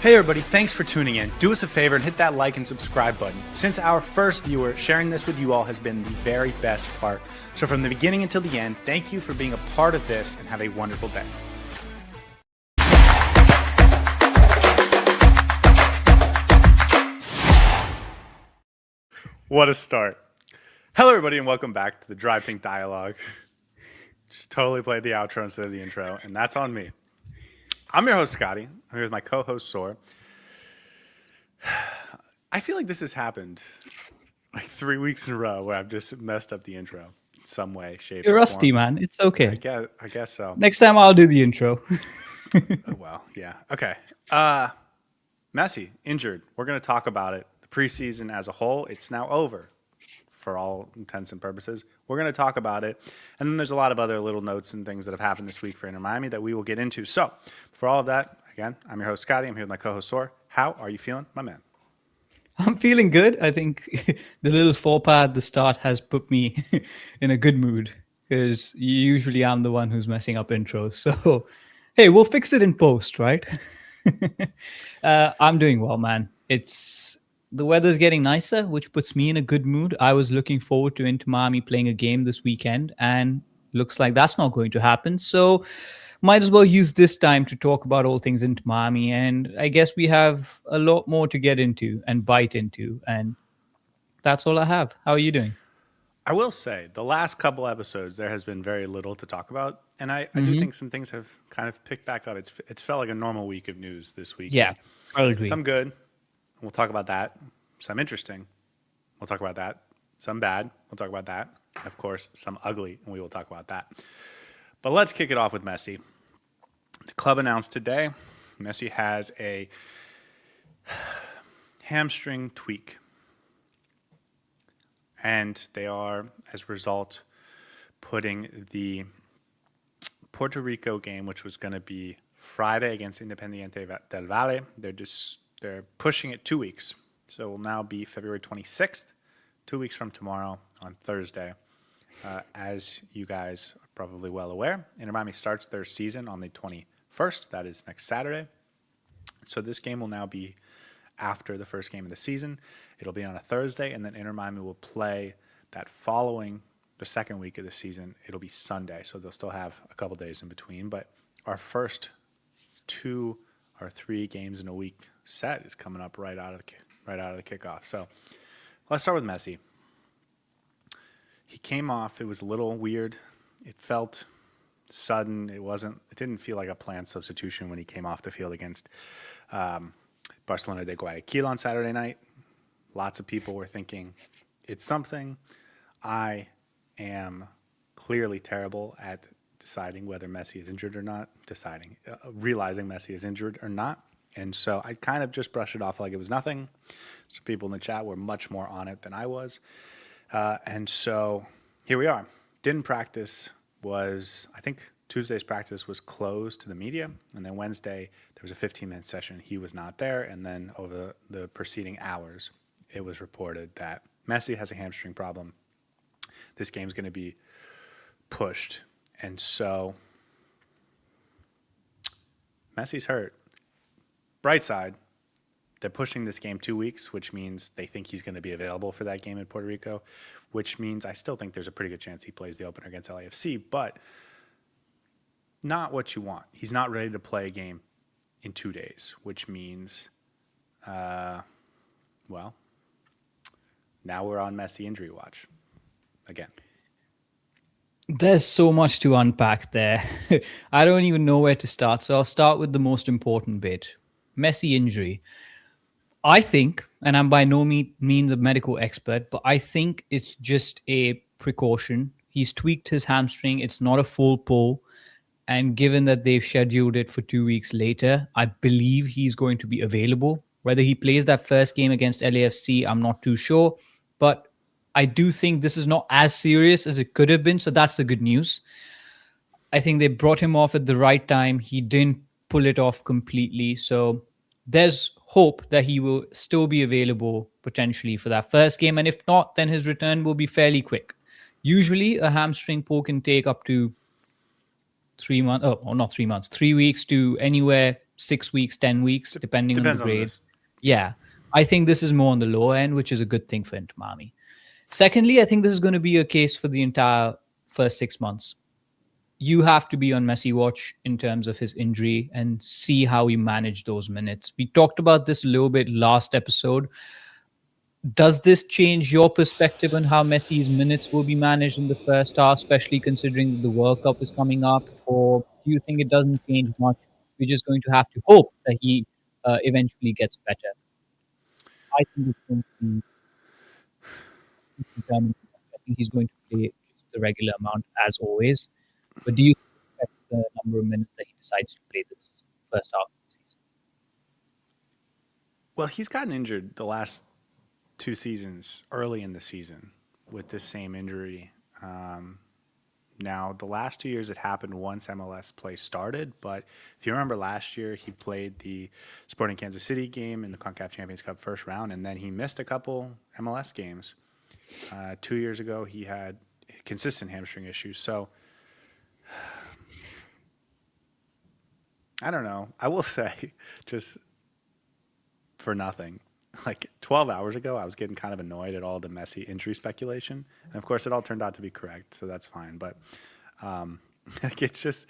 Hey everybody, thanks for tuning in. Do us a favor and hit that like and subscribe button. Since our first viewer, sharing this with you all has been the very best part. So from the beginning until the end, thank you for being a part of this and have a wonderful day. What a start. Hello everybody and welcome back to the Dry Pink Dialogue. Just totally played the outro instead of the intro, and that's on me. I'm your host, Scotty. I'm here with my co-host, Saur. I feel like this has happened like 3 weeks in a row where I've just messed up the intro in some way, shape, You're or rusty, form. man. It's okay. I guess so. Next time I'll do the intro. Oh, well, yeah. Okay. Messi, injured. We're going to talk about it. The preseason as a whole, it's now over for all intents and purposes. We're going to talk about it. And then there's a lot of other little notes and things that have happened this week for Inter Miami that we will get into. So for all of that, again, I'm your host, Scotty. I'm here with my co-host, Saur. How are you feeling, my man? I'm feeling good. I think the little faux pas at the start has put me in a good mood because usually I'm the one who's messing up intros. So, hey, we'll fix it in post, right? I'm doing well, man. The weather's getting nicer, which puts me in a good mood. I was looking forward to Inter Miami playing a game this weekend, and looks like that's not going to happen. So might as well use this time to talk about all things Inter Miami. And I guess we have a lot more to get into and bite into. And that's all I have. How are you doing? I will say the last couple episodes, there has been very little to talk about. And I do think some things have kind of picked back up. It's felt like a normal week of news this week. Yeah, I agree. Some good. We'll talk about that. Some interesting. We'll talk about that. Some bad. We'll talk about that. And of course, some ugly, and we will talk about that. But let's kick it off with Messi. The club announced today Messi has a hamstring tweak. And they are, as a result, putting the Puerto Rico game, which was going to be Friday against Independiente del Valle, they're pushing it 2 weeks. So it will now be February 26th, 2 weeks from tomorrow on Thursday. As you guys are probably well aware, Inter Miami starts their season on the 21st. That is next Saturday. So this game will now be after the first game of the season. It'll be on a Thursday, and then Inter Miami will play that following the second week of the season. It'll be Sunday, so they'll still have a couple days in between. But our first 2 or 3 games in a week set is coming up right out of the kickoff. So let's start with Messi. He came off. It was a little weird. It felt sudden. It didn't feel like a planned substitution when he came off the field against Barcelona de Guayaquil on Saturday night. Lots of people were thinking it's something. I am clearly terrible at deciding whether Messi is injured or not, realizing Messi is injured or not. And so I kind of just brushed it off like it was nothing. Some people in the chat were much more on it than I was. And so here we are. Didn't practice. I think Tuesday's practice was closed to the media. And then Wednesday, there was a 15-minute session. He was not there. And then over the preceding hours, it was reported that Messi has a hamstring problem. This game's going to be pushed. And so Messi's hurt. Bright side, they're pushing this game 2 weeks, which means they think he's going to be available for that game in Puerto Rico, which means I still think there's a pretty good chance he plays the opener against LAFC, but not what you want. He's not ready to play a game in 2 days, which means, now we're on Messi injury watch again. There's so much to unpack there. I don't even know where to start. So I'll start with the most important bit. Messi injury. I think, and I'm by no means a medical expert, but I think it's just a precaution. He's tweaked his hamstring. It's not a full pull. And given that they've scheduled it for 2 weeks later, I believe he's going to be available. Whether he plays that first game against LAFC, I'm not too sure. But I do think this is not as serious as it could have been. So that's the good news. I think they brought him off at the right time. He didn't pull it off completely. So there's hope that he will still be available potentially for that first game. And if not, then his return will be fairly quick. Usually a hamstring pull can take up to 3 months, 3 weeks to anywhere 6 weeks, 10 weeks, depending on the Depends on grade. this. Yeah. I think this is more on the lower end, which is a good thing for Inter Miami. Secondly, I think this is going to be a case for the entire first 6 months. You have to be on Messi watch in terms of his injury and see how he managed those minutes. We talked about this a little bit last episode. Does this change your perspective on how Messi's minutes will be managed in the first half, especially considering that the World Cup is coming up? Or do you think it doesn't change much? We're just going to have to hope that he eventually gets better. I think it's going to be determined. I think he's going to play just the regular amount as always. But do you think it affects the number of minutes that he decides to play this first half of the season? Well, he's gotten injured the last 2 seasons early in the season with this same injury. Now, the last 2 years it happened once MLS play started, but if you remember last year, he played the Sporting Kansas City game in the CONCACAF Champions Cup first round, and then he missed a couple MLS games. 2 years ago, he had consistent hamstring issues. So, I don't know. I will say, just for nothing, like 12 hours ago, I was getting kind of annoyed at all the Messi injury speculation. And of course, it all turned out to be correct, so that's fine. But like it's just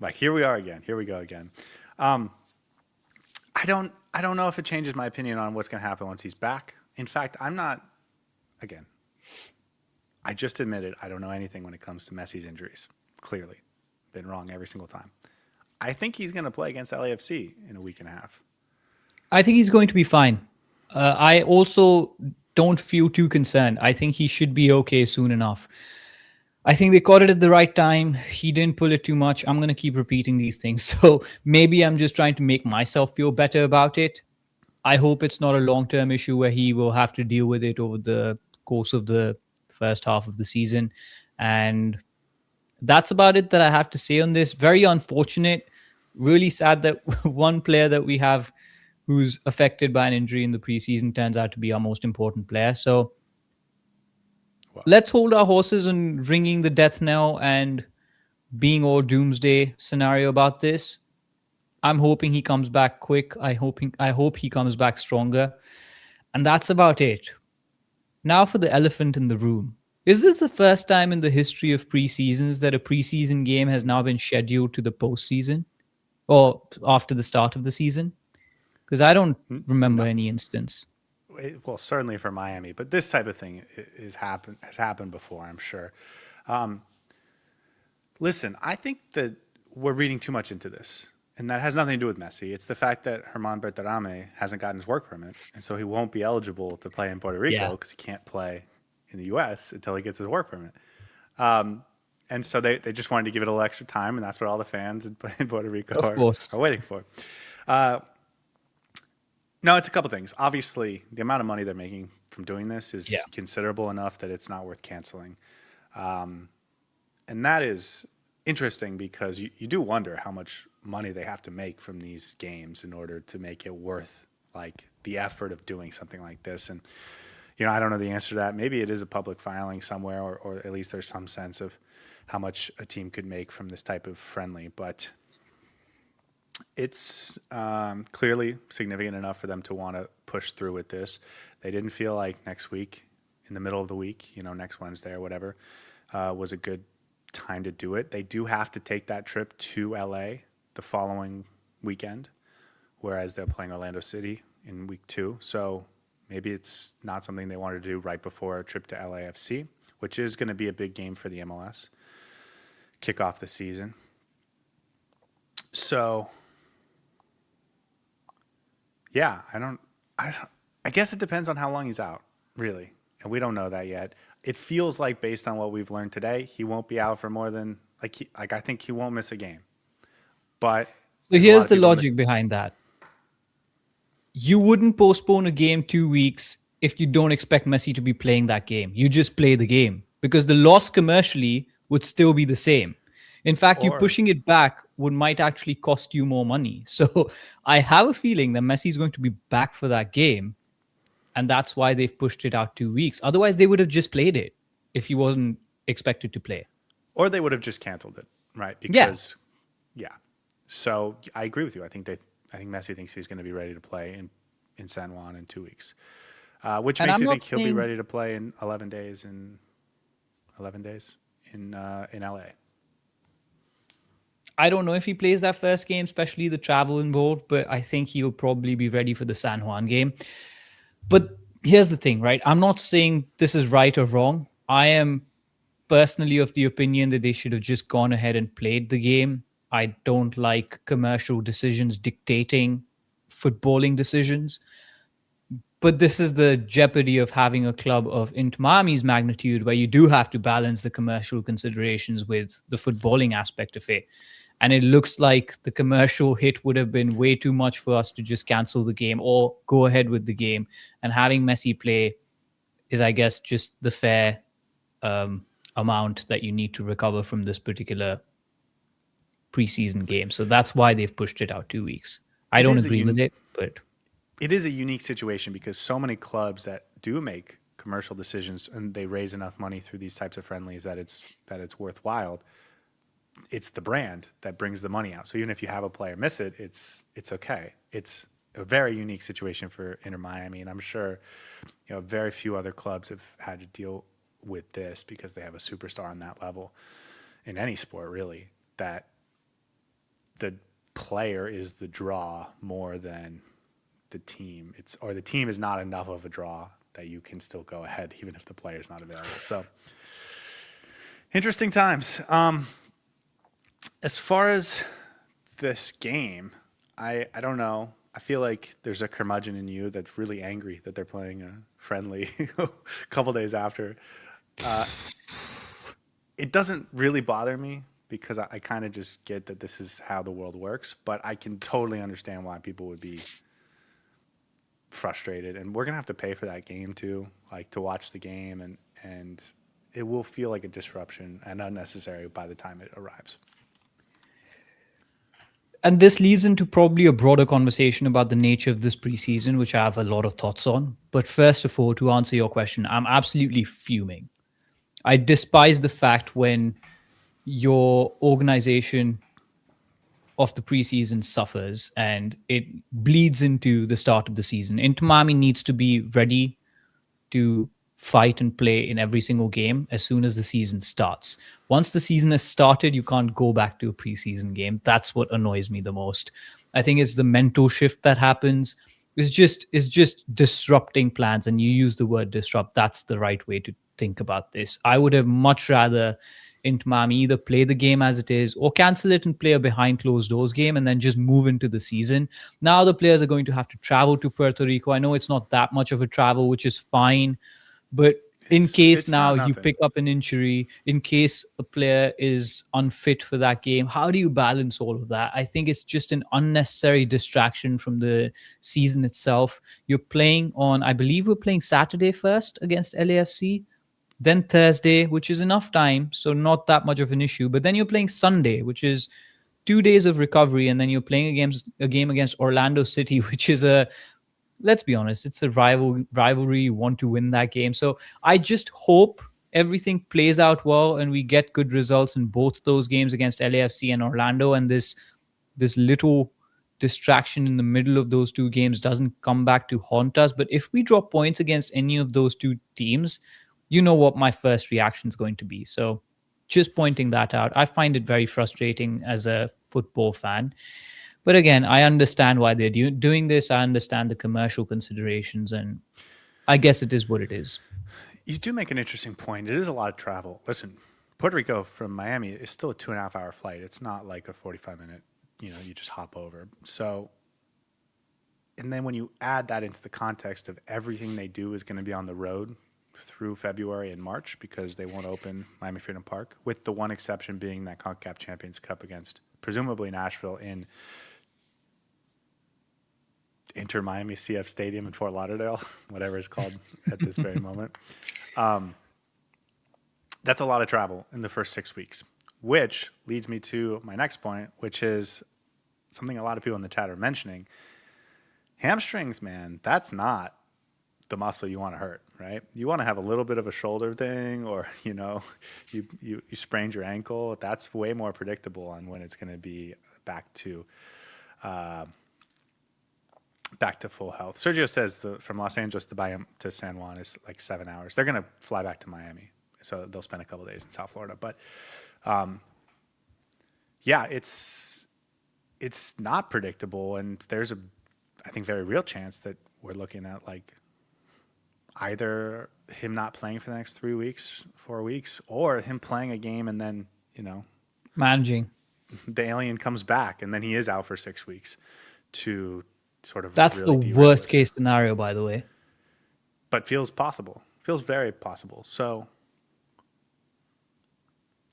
like here we are again. Here we go again. I don't know if it changes my opinion on what's going to happen once he's back. In fact, I'm not. Again, I just admitted I don't know anything when it comes to Messi's injuries. Clearly, been wrong every single time. I think he's going to play against LAFC in a week and a half. I think he's going to be fine. I also don't feel too concerned. I think he should be okay soon enough. I think they caught it at the right time. He didn't pull it too much. I'm going to keep repeating these things. So maybe I'm just trying to make myself feel better about it. I hope it's not a long-term issue where he will have to deal with it over the course of the first half of the season. And that's about it that I have to say on this. Very unfortunate. Really sad that one player that we have who's affected by an injury in the preseason turns out to be our most important player. So let's hold our horses on ringing the death knell and being all doomsday scenario about this. I'm hoping he comes back quick. I hope he comes back stronger. And that's about it. Now for the elephant in the room. Is this the first time in the history of preseasons that a preseason game has now been scheduled to the postseason or after the start of the season? Because I don't remember any instance. Well, certainly for Miami, but this type of thing has happened before, I'm sure. Listen, I think that we're reading too much into this, and that has nothing to do with Messi. It's the fact that Herman Berterame hasn't gotten his work permit, and so he won't be eligible to play in Puerto Rico because he can't play in the U.S. until he gets his work permit. And so they just wanted to give it a little extra time, and that's what all the fans in Puerto Rico are waiting for. No, it's a couple things. Obviously, the amount of money they're making from doing this is considerable enough that it's not worth canceling. And that is interesting because you do wonder how much money they have to make from these games in order to make it worth like the effort of doing something like this. And, I don't know the answer to that. Maybe it is a public filing somewhere, or at least there's some sense of how much a team could make from this type of friendly. But it's clearly significant enough for them to want to push through with this. They didn't feel like next week, in the middle of the week, next Wednesday or whatever, was a good time to do it. They do have to take that trip to LA the following weekend, whereas they're playing Orlando City in week 2. So maybe it's not something they wanted to do right before a trip to LAFC, which is going to be a big game for the MLS, kick off the season. So yeah, I guess it depends on how long he's out, really. And we don't know that yet. It feels like, based on what we've learned today, he won't be out for more than I think he won't miss a game. But so here's the logic behind that. You wouldn't postpone a game 2 weeks if you don't expect Messi to be playing that game. You just play the game because the loss commercially would still be the same. In fact, you pushing it back might actually cost you more money. So I have a feeling that Messi is going to be back for that game. And that's why they've pushed it out 2 weeks. Otherwise, they would have just played it if he wasn't expected to play. Or they would have just canceled it, right? Because, So I agree with you. I think Messi thinks he's going to be ready to play in San Juan in 2 weeks, which And makes I'm you not think he'll be saying ready to play in 11 days in LA. I don't know if he plays that first game, especially the travel involved, but I think he'll probably be ready for the San Juan game. But here's the thing, right? I'm not saying this is right or wrong. I am personally of the opinion that they should have just gone ahead and played the game. I don't like commercial decisions dictating footballing decisions. But this is the jeopardy of having a club of Inter Miami's magnitude, where you do have to balance the commercial considerations with the footballing aspect of it. And it looks like the commercial hit would have been way too much for us to just cancel the game or go ahead with the game. And having Messi play is, I guess, just the fair amount that you need to recover from this particular preseason game. So that's why they've pushed it out 2 weeks. I It don't is a agree with it, but it is a unique situation because so many clubs that do make commercial decisions and they raise enough money through these types of friendlies that it's worthwhile. It's the brand that brings the money out. So even if you have a player miss it, it's okay. It's a very unique situation for Inter Miami, and I'm sure very few other clubs have had to deal with this because they have a superstar on that level in any sport, really. That the player is the draw more than the team. The team is not enough of a draw that you can still go ahead even if the player's not available. So interesting times. As far as this game, I don't know. I feel like there's a curmudgeon in you that's really angry that they're playing a friendly a couple days after. It doesn't really bother me because I kind of just get that this is how the world works, but I can totally understand why people would be frustrated, and we're gonna have to pay for that game too, like to watch the game, and it will feel like a disruption and unnecessary by the time it arrives. And this leads into probably a broader conversation about the nature of this preseason, which I have a lot of thoughts on. But first of all, to answer your question, I'm absolutely fuming. I despise the fact when your organization of the preseason suffers and it bleeds into the start of the season. Inter Miami needs to be ready to fight and play in every single game as soon as the season starts. Once the season has started, you can't go back to a preseason game. That's what annoys me the most. I think it's the mental shift that happens. It's just disrupting plans, and you use the word disrupt. That's the right way to think about this. I would have much rather Inter Miami either play the game as it is or cancel it and play a behind closed doors game and then just move into the season. Now the players are going to have to travel to Puerto Rico. I know it's not that much of a travel, which is fine. But in case It's now not you nothing. pick up an injury, in case a player is unfit for that game, how do you balance all of that? I think it's just an unnecessary distraction from the season itself. You're playing on, I believe we're playing Saturday first against LAFC, then Thursday, which is enough time, so not that much of an issue. But then you're playing Sunday, which is 2 days of recovery, and then you're playing a game against Orlando City, which is a, let's be honest, it's a rivalry. You want to win that game. So I just hope everything plays out well and we get good results in both those games against LAFC and Orlando. And this little distraction in the middle of those two games doesn't come back to haunt us. But if we drop points against any of those two teams, you know what my first reaction is going to be. So just pointing that out, I find it very frustrating as a football fan. But again, I understand why they're doing this. I understand the commercial considerations, and I guess it is what it is. You do make an interesting point. It is a lot of travel. Listen, Puerto Rico from Miami is still a 2.5 hour flight. It's not like a 45 minute, you just hop over. So, and then when you add that into the context of everything they do is going to be on the road through February and March because they won't open Miami Freedom Park, with the one exception being that CONCACAF Champions Cup against presumably Nashville in Inter Miami CF Stadium in Fort Lauderdale, whatever it's called at this very moment. That's a lot of travel in the first 6 weeks, which leads me to my next point, which is something a lot of people in the chat are mentioning. Hamstrings, man, that's not the muscle you want to hurt, right? You want to have a little bit of a shoulder thing, or you sprained your ankle. That's way more predictable on when it's going to be back to full health. Sergio says from Los Angeles to San Juan is like 7 hours. They're going to fly back to Miami, so they'll spend a couple days in South Florida. But yeah, it's not predictable, and there's I think very real chance that we're looking at like either him not playing for the next 3 weeks, 4 weeks, or him playing a game and then managing. The alien comes back and then he is out for 6 weeks to sort of That's really the derail worst us. case scenario, by the way. But feels possible. Feels very possible. So,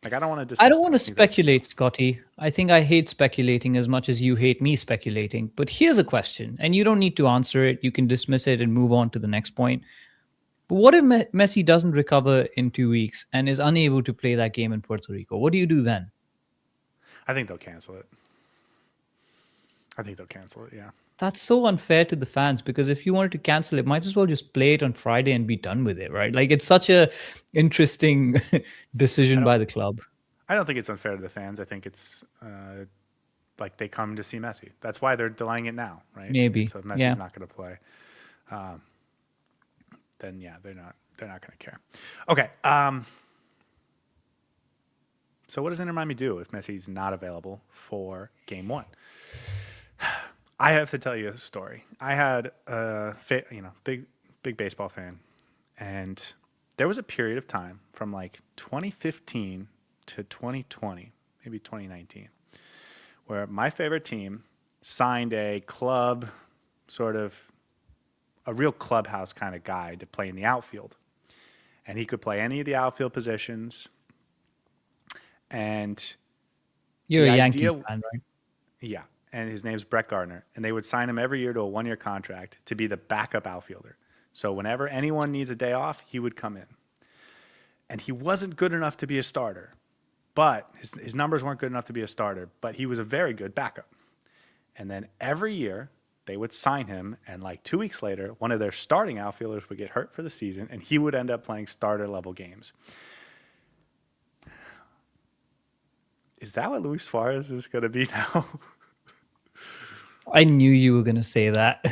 like, I don't want to dismiss I don't want to that. I think that's- speculate, Scotty. I think I hate speculating as much as you hate me speculating. But here's a question, and you don't need to answer it. You can dismiss it and move on to the next point. But what if Messi doesn't recover in 2 weeks and is unable to play that game in Puerto Rico? What do you do then? I think they'll cancel it. Yeah. That's so unfair to the fans, because if you wanted to cancel it, might as well just play it on Friday and be done with it, right? Like, it's such a interesting decision by the club. I don't think it's unfair to the fans. I think it's like they come to see Messi. That's why they're delaying it now, right? Maybe. And so if Messi's not going to play, then yeah, they're not going to care. Okay. So what does Inter Miami do if Messi's not available for Game 1? I have to tell you a story. I had a big baseball fan, and there was a period of time from like 2015 to 2020, maybe 2019, where my favorite team signed a club, sort of a real clubhouse kind of guy to play in the outfield. And he could play any of the outfield positions. And You're the a Yankees idea- fan, right? Yeah. And his name's Brett Gardner. And they would sign him every year to a 1-year contract to be the backup outfielder. So whenever anyone needs a day off, he would come in. And he wasn't good enough to be a starter. But his numbers weren't good enough to be a starter. But he was a very good backup. And then every year, they would sign him. And like 2 weeks later, one of their starting outfielders would get hurt for the season. And he would end up playing starter-level games. Is that what Luis Suarez is going to be now? I knew you were going to say that.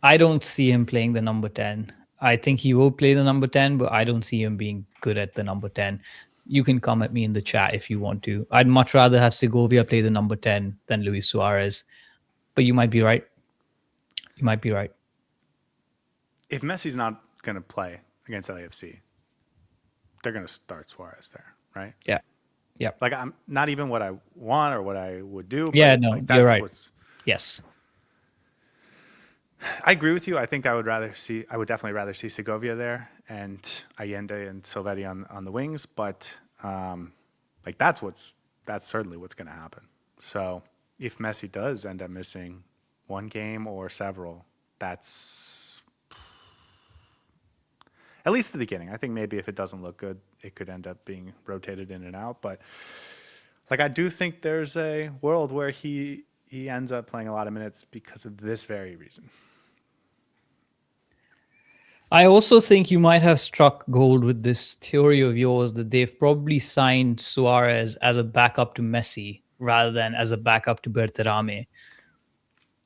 I don't see him playing the number 10. I think he will play the number 10, but I don't see him being good at the number 10. You can come at me in the chat if you want to. I'd much rather have Segovia play the number 10 than Luis Suarez. But you might be right. You might be right. If Messi's not going to play against LAFC, they're going to start Suarez there, right? Yeah. Yeah. Like, I'm not even what I want or what I would do. Yeah, but no, like, you're right. Yes. I agree with you. I think I would definitely rather see Segovia there and Allende and Silvetti on the wings. But like that's certainly what's going to happen. So if Messi does end up missing one game or several, that's at least the beginning. I think maybe if it doesn't look good, it could end up being rotated in and out. But like, I do think there's a world where he ends up playing a lot of minutes because of this very reason. I also think you might have struck gold with this theory of yours that they've probably signed Suarez as a backup to Messi rather than as a backup to Berterame.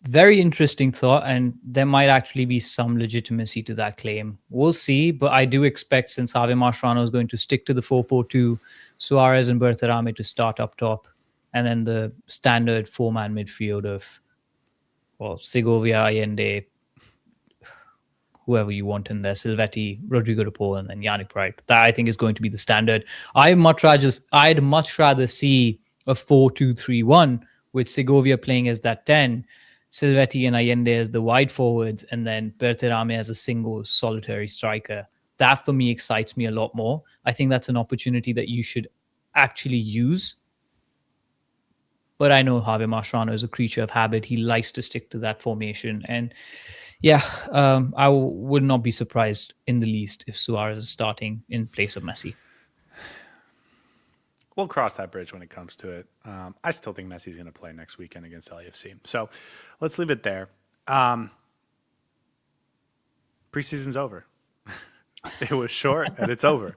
Very interesting thought, and there might actually be some legitimacy to that claim. We'll see, but I do expect, since Javier Mascherano is going to stick to the 4-4-2, Suarez and Berterame to start up top, and then the standard four-man midfield of, well, Segovia, Allende, whoever you want in there, Silvetti, Rodrigo de Paul, and then Yannick Wright. That, I think, is going to be the standard. I'd much rather see a 4-2-3-1 with Segovia playing as that 10, Silvetti and Allende as the wide forwards, and then Berterame as a single solitary striker. That, for me, excites me a lot more. I think that's an opportunity that you should actually use. But I know Javier Mascherano is a creature of habit. He likes to stick to that formation. And yeah, I would not be surprised in the least if Suarez is starting in place of Messi. We'll cross that bridge when it comes to it. I still think Messi's going to play next weekend against LAFC. So let's leave it there. Preseason's over. It was short and it's over.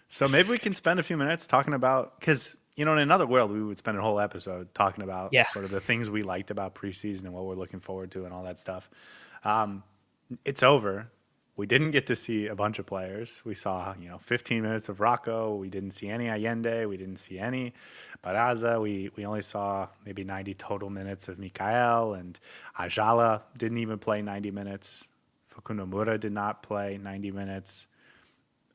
So maybe we can spend a few minutes talking about, because in another world, we would spend a whole episode talking about Yeah. sort of the things we liked about preseason and what we're looking forward to and all that stuff. It's over. We didn't get to see a bunch of players. We saw, 15 minutes of Rocco. We didn't see any Allende. We didn't see any Baraza. We only saw maybe 90 total minutes of Mikael, and Ajala didn't even play 90 minutes. Fukunomura did not play 90 minutes.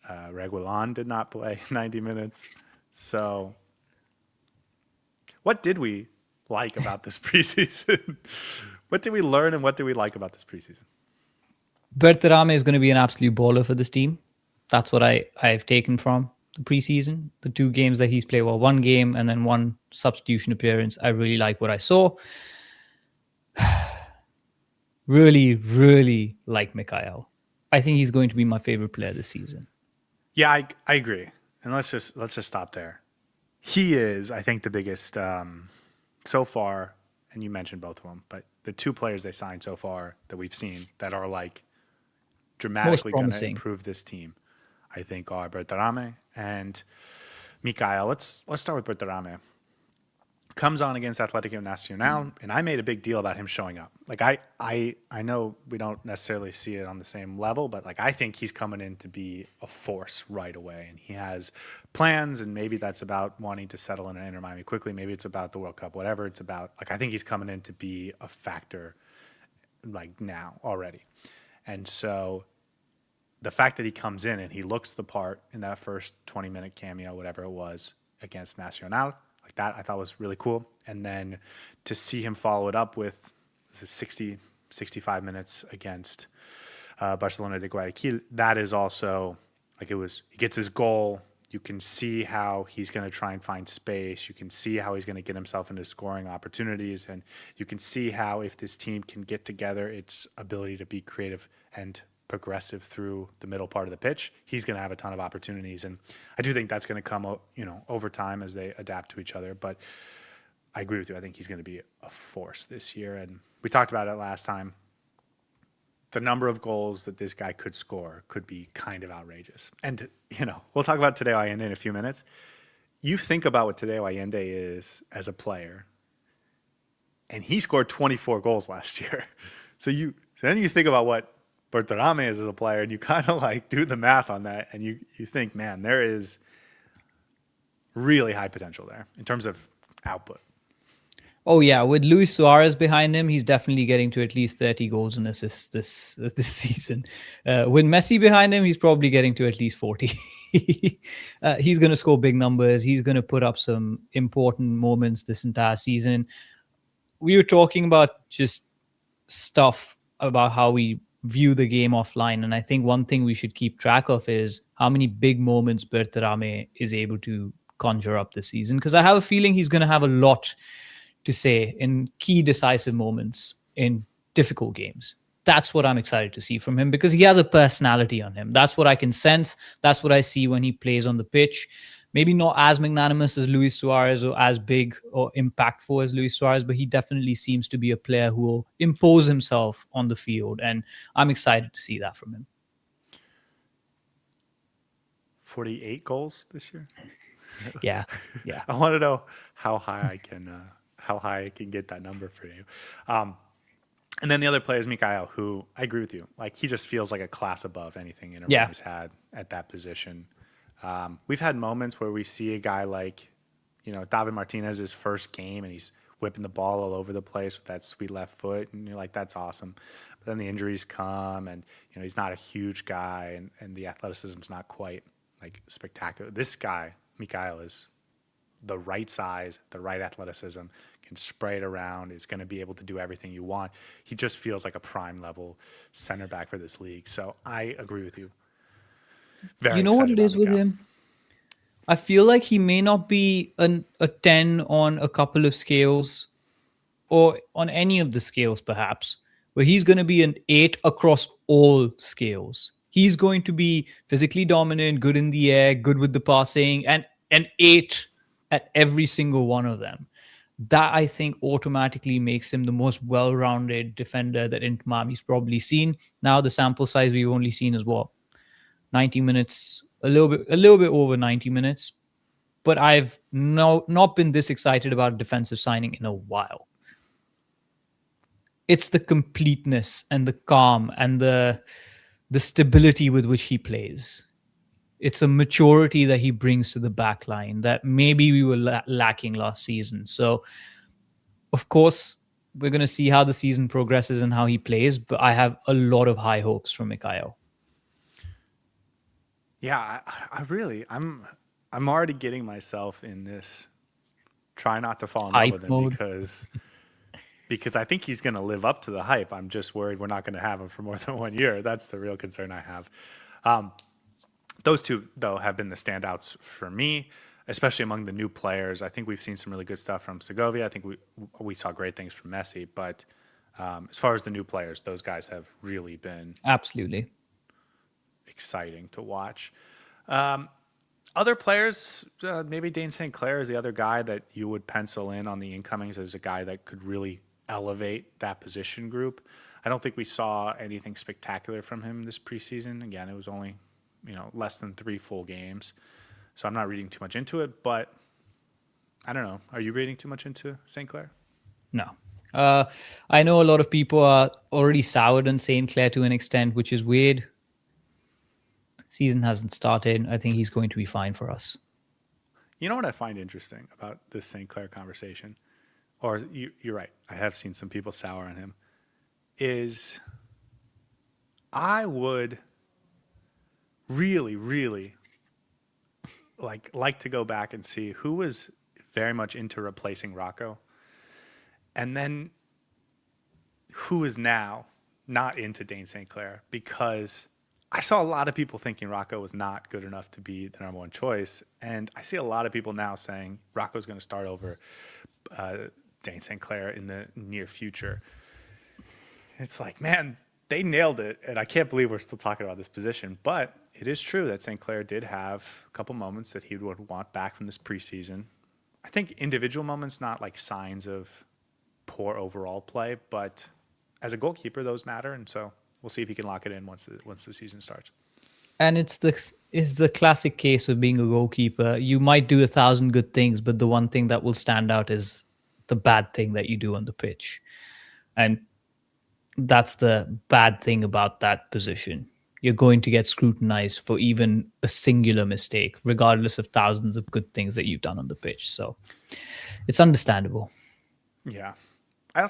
Reguilon did not play 90 minutes. So what did we like about this preseason? What did we learn and what did we like about this preseason? Berterame is going to be an absolute baller for this team. That's what I've taken from the preseason. The 2 games that he's played, well, 1 game and then 1 substitution appearance. I really like what I saw. Really, really like Mikhail. I think he's going to be my favorite player this season. Yeah, I agree. And let's just stop there. He is, I think, the biggest so far, and you mentioned both of them, but the 2 players they signed so far that we've seen that are like dramatically going to improve this team, I think, are Berterame and Mikael. Let's start with Berterame. Comes on against Atlético Nacional, and I made a big deal about him showing up. Like I know we don't necessarily see it on the same level, but like I think he's coming in to be a force right away, and he has plans. And maybe that's about wanting to settle in an Inter Miami quickly. Maybe it's about the World Cup, whatever it's about. Like I think he's coming in to be a factor, like now already. And so the fact that he comes in and he looks the part in that first 20-minute cameo, whatever it was, against Nacional, like that I thought was really cool. And then to see him follow it up with 65 minutes against Barcelona de Guayaquil, that is also like he gets his goal. You can see how he's going to try and find space. You can see how he's going to get himself into scoring opportunities. And you can see how if this team can get together, its ability to be creative and progressive through the middle part of the pitch, he's going to have a ton of opportunities. And I do think that's going to come, over time as they adapt to each other. But I agree with you. I think he's going to be a force this year. And we talked about it last time. The number of goals that this guy could score could be kind of outrageous. And, we'll talk about Tadeo Allende in a few minutes. You think about what Tadeo Allende is as a player, and he scored 24 goals last year. So then you think about what Berterame is as a player, and you kind of like do the math on that, and you think, man, there is really high potential there in terms of output. Oh yeah, with Luis Suarez behind him, he's definitely getting to at least 30 goals and assists this season. With Messi behind him, he's probably getting to at least 40. He's going to score big numbers. He's going to put up some important moments this entire season. We were talking about just stuff about how we view the game offline, and I think one thing we should keep track of is how many big moments Berterame is able to conjure up this season, because I have a feeling he's going to have a lot to say in key decisive moments in difficult games. That's what I'm excited to see from him, because he has a personality on him. That's what I can sense. That's what I see when he plays on the pitch. Maybe not as magnanimous as Luis Suarez or as big or impactful as Luis Suarez, but he definitely seems to be a player who will impose himself on the field. And I'm excited to see that from him. 48 goals this year? Yeah. I want to know how high I can get that number for you. And then the other player is Mikael, who I agree with you. Like, he just feels like a class above anything Inter Miami's had at that position. We've had moments where we see a guy like, David Martinez's first game, and he's whipping the ball all over the place with that sweet left foot, and you're like, that's awesome. But then the injuries come, and he's not a huge guy, and the athleticism's not quite like spectacular. This guy, Mikael, is the right size, the right athleticism, can spray it around, is going to be able to do everything you want. He just feels like a prime level center back for this league. So I agree with you. You know what it is with him? I feel like he may not be a 10 on a couple of scales or on any of the scales perhaps, but he's going to be an 8 across all scales. He's going to be physically dominant, good in the air, good with the passing, and an 8 at every single one of them. That, I think, automatically makes him the most well-rounded defender that Inter Miami's probably seen. Now, the sample size we've only seen is 90 minutes, a little bit over 90 minutes. but I've not been this excited about defensive signing in a while. It's the completeness and the calm and the stability with which he plays. It's a maturity that he brings to the back line that maybe we were lacking last season. So, of course, we're going to see how the season progresses and how he plays, but I have a lot of high hopes from Mikhail. Yeah, I'm already getting myself in this try not to fall in love Hype with him mode. because I think he's going to live up to the hype. I'm just worried we're not going to have him for more than 1 year. That's the real concern I have. Those two, though, have been the standouts for me, especially among the new players. I think we've seen some really good stuff from Segovia. I think we saw great things from Messi. But as far as the new players, those guys have really been Absolutely. exciting to watch. Other players, maybe Dane St. Clair is the other guy that you would pencil in on the incomings as a guy that could really elevate that position group. I don't think we saw anything spectacular from him this preseason. Again, it was only less than 3 full games, so I'm not reading too much into it. But I don't know. Are you reading too much into St. Clair? No. I know a lot of people are already soured on St. Clair to an extent, which is weird. Season hasn't started. I think he's going to be fine for us. You know what I find interesting about this St. Clair conversation, or you're right, I have seen some people sour on him, is I would really, really like to go back and see who was very much into replacing Rocco, and then who is now not into Dane St. Clair, because I saw a lot of people thinking Rocco was not good enough to be the number 1 choice, and I see a lot of people now saying Rocco's going to start over Dane St. Clair in the near future. It's like, man, they nailed it, and I can't believe we're still talking about this position. But it is true that St. Clair did have a couple moments that he would want back from this preseason. I think individual moments, not like signs of poor overall play, but as a goalkeeper, those matter, and so we'll see if he can lock it in once the season starts. And it's the classic case of being a goalkeeper. You might do 1,000 good things, but the one thing that will stand out is the bad thing that you do on the pitch. And that's the bad thing about that position. You're going to get scrutinized for even a singular mistake, regardless of thousands of good things that you've done on the pitch. So it's understandable. Yeah. I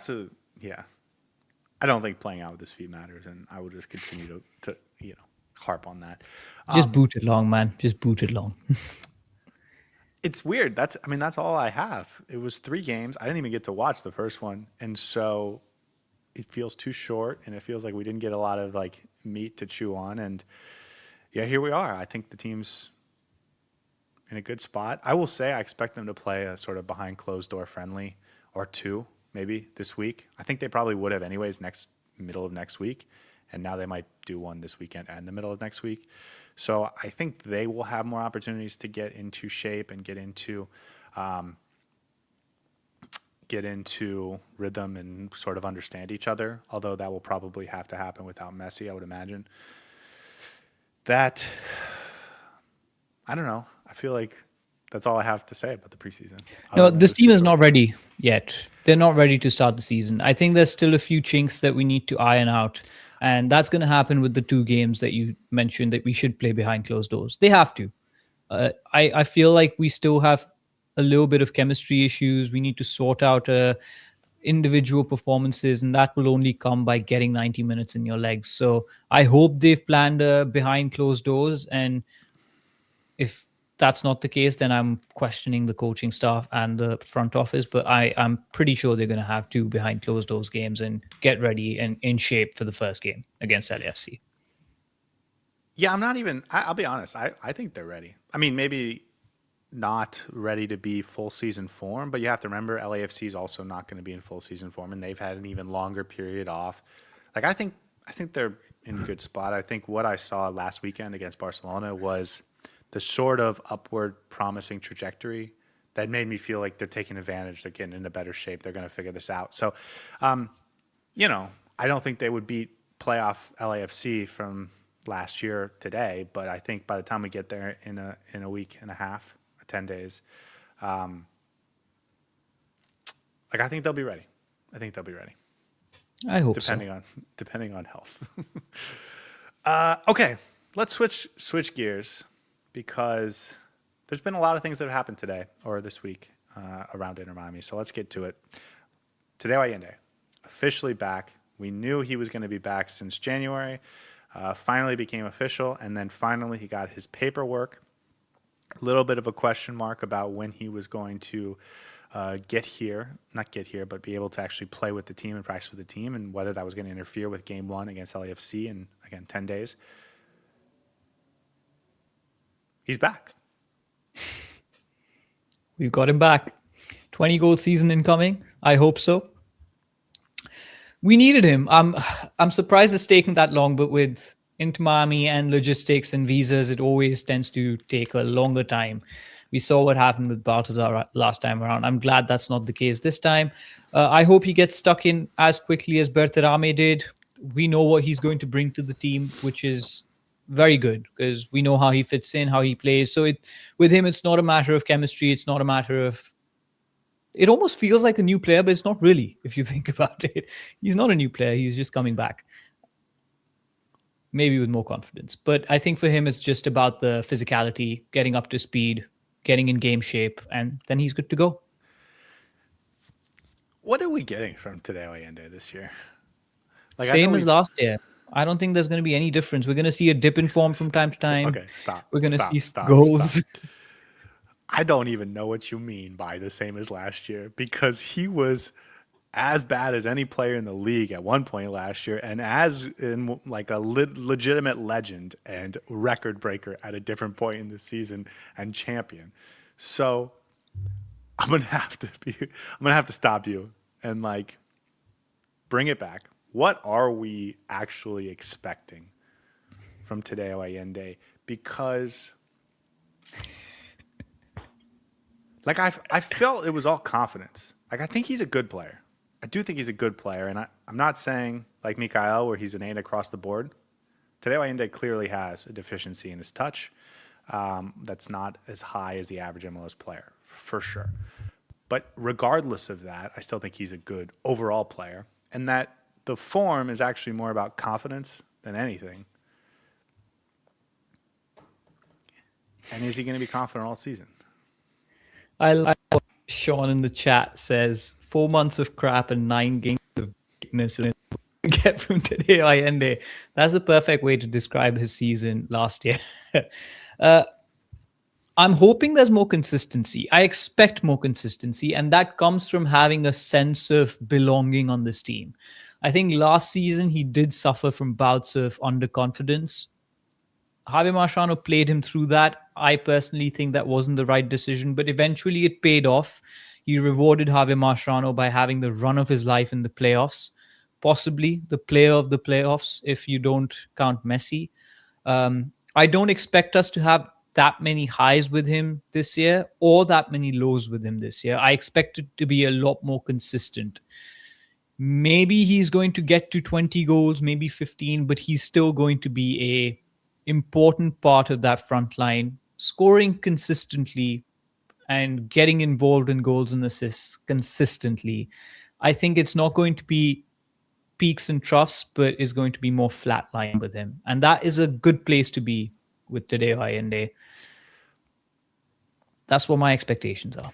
don't think playing out with his feet matters, and I will just continue to harp on that. Just boot it long, man. Just boot it long. It's weird. That's all I have. It was 3 games. I didn't even get to watch the first one, and so it feels too short, and it feels like we didn't get a lot of like meat to chew on. And yeah, here we are. I think the team's in a good spot. I will say I expect them to play a sort of behind closed door friendly or 2 maybe this week. I think they probably would have anyways middle of next week, and now they might do one this weekend and the middle of next week. So I think they will have more opportunities to get into shape and get into rhythm and sort of understand each other, although that will probably have to happen without Messi, I would imagine. That, I don't know. I feel like that's all I have to say about the preseason. No, this team is not ready yet. They're not ready to start the season. I think there's still a few chinks that we need to iron out. And that's going to happen with the 2 games that you mentioned that we should play behind closed doors. They have to. I feel like we still have a little bit of chemistry issues. We need to sort out individual performances, and that will only come by getting 90 minutes in your legs. So I hope they've planned behind closed doors. And if that's not the case, then I'm questioning the coaching staff and the front office. But I'm pretty sure they're going to have 2 behind closed doors games and get ready and in shape for the first game against LAFC. Yeah, I'll be honest. I think they're ready. I mean, maybe not ready to be full season form, but you have to remember LAFC is also not going to be in full season form, and they've had an even longer period off. Like, I think they're in a good spot. I think what I saw last weekend against Barcelona was the sort of upward promising trajectory that made me feel like they're taking advantage. They're getting into better shape. They're going to figure this out. So, I don't think they would beat playoff LAFC from last year today, but I think by the time we get there in a week and a half, 10 days. I think they'll be ready. I hope Depending on health. Okay, let's switch gears because there's been a lot of things that have happened today or this week around Inter Miami. So let's get to it. Tadeo Allende, officially back. We knew he was going to be back since January. Finally became official, and then finally he got his paperwork. A little bit of a question mark about when he was going to not get here, but be able to actually play with the team and practice with the team, and whether that was going to interfere with Game 1 against LAFC in, again, 10 days. He's back. We've got him back. 20-goal season incoming. I hope so. We needed him. I'm surprised it's taken that long, but with Inter Miami and logistics and visas, it always tends to take a longer time. We saw what happened with Baltasar last time around. I'm glad that's not the case this time. I hope he gets stuck in as quickly as Berterame did. We know what he's going to bring to the team, which is very good because we know how he fits in, how he plays. So with him, it's not a matter of chemistry. It's not a matter of... It almost feels like a new player, but it's not really, if you think about it. He's not a new player. He's just coming back. Maybe with more confidence. But I think for him, it's just about the physicality, getting up to speed, getting in game shape, and then he's good to go. What are we getting from Tadeo Allende this year? Same as last year. I don't think there's going to be any difference. We're going to see a dip in form from time to time. Okay, stop. We're going to see goals. Stop. I don't even know what you mean by the same as last year, because he was as bad as any player in the league at one point last year, and as in like a legitimate legend and record breaker at a different point in the season and champion. So I'm gonna have to stop you and like bring it back. What are we actually expecting from Tadeo Allende? Because like I felt it was all confidence. Like I think he's a good player. I do think he's a good player, and I'm not saying like Mikael where he's an 8 across the board. Tadeo Allende clearly has a deficiency in his touch that's not as high as the average MLS player, for sure. But regardless of that, I still think he's a good overall player, and that the form is actually more about confidence than anything. And is he going to be confident all season? I like what Sean in the chat says, 4 months of crap and 9 games of weakness and get from Tadeo Allende. That's the perfect way to describe his season last year. I'm hoping there's more consistency. I expect more consistency, and that comes from having a sense of belonging on this team. I think last season he did suffer from bouts of underconfidence. Javi Marciano played him through that. I personally think that wasn't the right decision, but eventually it paid off. He rewarded Javi Marciano by having the run of his life in the playoffs, possibly the player of the playoffs if you don't count Messi. I don't expect us to have that many highs with him this year or that many lows with him this year. I expect it to be a lot more consistent. Maybe he's going to get to 20 goals, maybe 15, but he's still going to be a important part of that front line, scoring consistently and getting involved in goals and assists consistently. I think it's not going to be peaks and troughs, but is going to be more flat line with him. And that is a good place to be with Tadeo Allende. That's what my expectations are.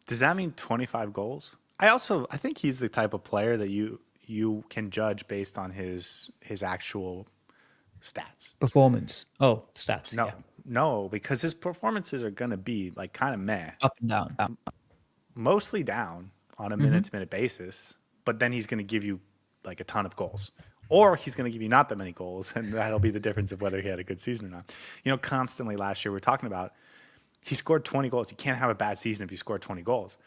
Does that mean 25 goals? I think he's the type of player that you can judge based on his actual stats. Performance. Oh, stats. No, because his performances are going to be like kind of meh. Up and down. Mostly down on a minute-to-minute basis, but then he's going to give you like a ton of goals. Or he's going to give you not that many goals, and that'll be the difference of whether he had a good season or not. You know, constantly last year we were talking about he scored 20 goals. You can't have a bad season if you score 20 goals.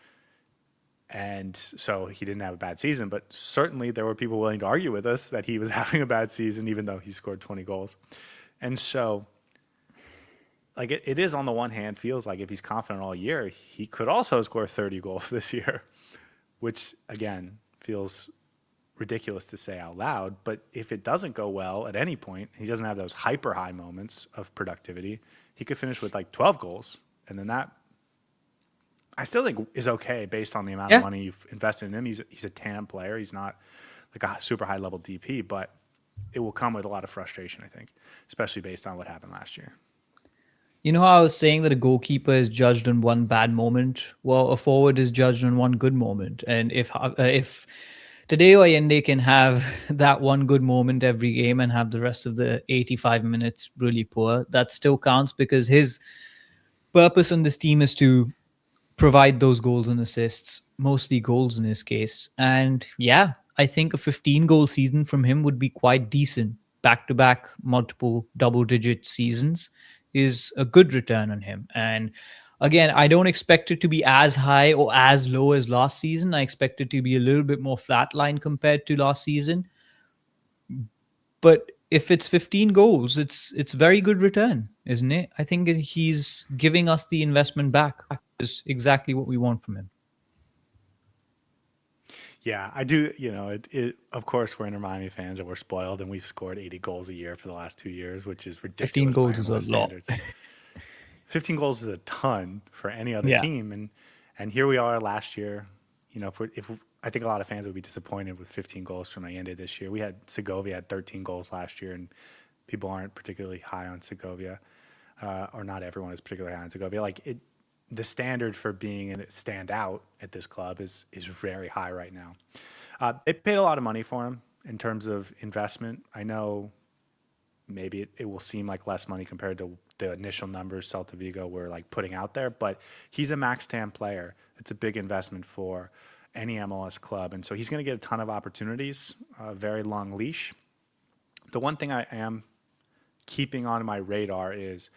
And so he didn't have a bad season, but certainly there were people willing to argue with us that he was having a bad season even though he scored 20 goals. And so like it is on the one hand feels like if he's confident all year, he could also score 30 goals this year, which again feels ridiculous to say out loud. But if it doesn't go well at any point, he doesn't have those hyper high moments of productivity, he could finish with like 12 goals, and then that I still think is okay based on the amount of money you've invested in him. He's a TAM player. He's not like a super high level DP, but it will come with a lot of frustration, I think, especially based on what happened last year. You know how I was saying that a goalkeeper is judged on one bad moment? Well, a forward is judged on one good moment. And if Tadeo Allende can have that one good moment every game and have the rest of the 85 minutes really poor, that still counts because his purpose on this team is to provide those goals and assists, mostly goals in his case. And yeah, I think a 15 goal season from him would be quite decent. Back to back, multiple double digit seasons is a good return on him. And again, I don't expect it to be as high or as low as last season. I expect it to be a little bit more flatline compared to last season. But if it's 15 goals, it's very good return, isn't it? I think he's giving us the investment back. Is exactly what we want from him. Yeah, I do. Of course, we're Inter Miami fans and we're spoiled, and we've scored 80 goals a year for the last 2 years, which is 15 ridiculous. goals is a lot. Standards. 15 goals is a ton for any other Yeah. team, and here we are last year. If I think a lot of fans would be disappointed with 15 goals from Allende this year. We had Segovia had 13 goals last year, and people aren't particularly high on Segovia, or not everyone is particularly high on Segovia. The standard for being a standout at this club is very high right now. They paid a lot of money for him in terms of investment. I know maybe it will seem like less money compared to the initial numbers Celta Vigo were like putting out there, but he's a max TAM player. It's a big investment for any MLS club, and so he's going to get a ton of opportunities, a very long leash. The one thing I am keeping on my radar is,